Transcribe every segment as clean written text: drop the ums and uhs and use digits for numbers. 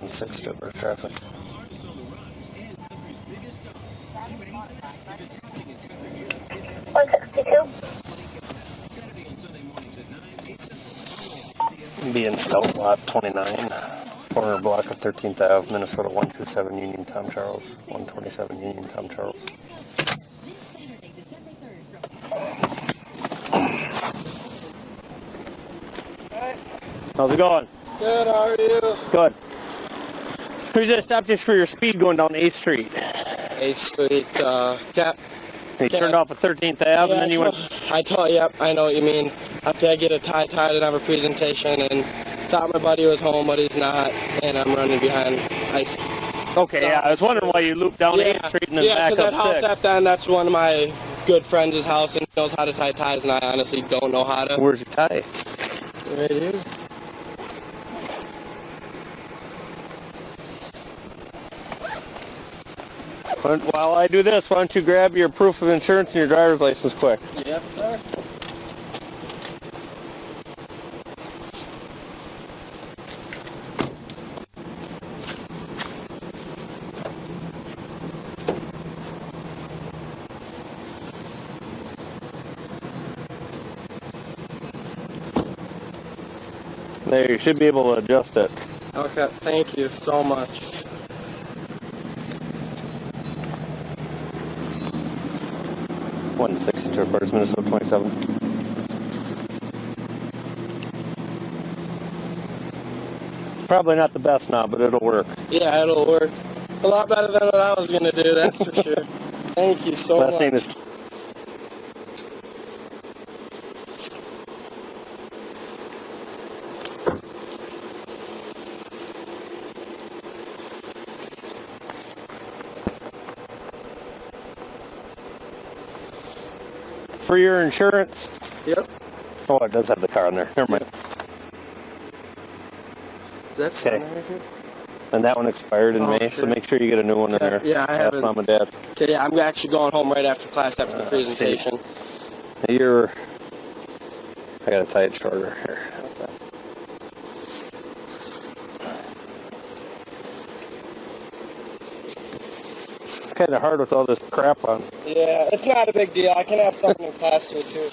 1-6 stripper traffic. Be in Stout Lot 29, corner block of 13th Ave, Minnesota 127 Union, Tom Charles, 127 Union, Tom Charles. How's it going? Good, how are you? Good. We just stopped just for your speed going down 8th Street. 8th Street, You turned off at 13th Ave and then you went... Yep, I know what you mean. After I get a tie, didn't have a presentation, and thought my buddy was home, but he's not, and I'm running behind ice. Okay, yeah, I was wondering why you looped down 8th Street and then back up 6. Yeah, because that house at the end, that's one of my good friends' house, and he knows how to tie ties, and I honestly don't know how to. Where's your tie? Right here. While I do this, why don't you grab your proof of insurance and your driver's license quick? Yep, sir. There, you should be able to adjust it. Okay, thank you so much. One 62 birds, Minnesota 27. Probably not the best knob, but it'll work. Yeah, it'll work. A lot better than what I was going to do, that's for sure. Thank you so much. Last name is... For your insurance? Yep. Oh, it does have the car on there. Never mind. That's okay. And that one expired in May, so make sure you get a new one in there. Yeah, I have. Ask Mom and Dad. Okay, yeah, I'm actually going home right after class after the presentation. I gotta tie it shorter here. Okay. It's kind of hard with all this crap on. Yeah, it's not a big deal. I can have something in class here too.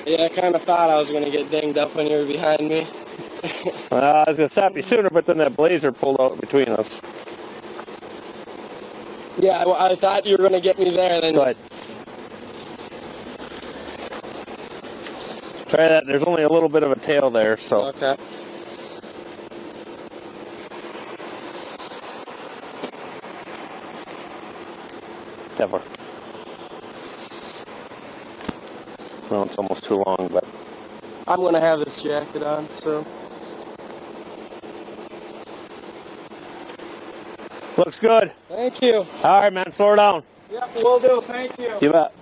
Yeah, I kind of thought I was going to get dinged up when you were behind me. I was going to stop you sooner, but then that blazer pulled out between us. Yeah, I thought you were going to get me there. Then. Go ahead. Try that. There's only a little bit of a tail there, so. Okay. Never. Well, it's almost too long, but... I'm going to have this jacket on, so... Looks good. Thank you. All right, man. Slow her down. Yep, will do. Thank you. You bet.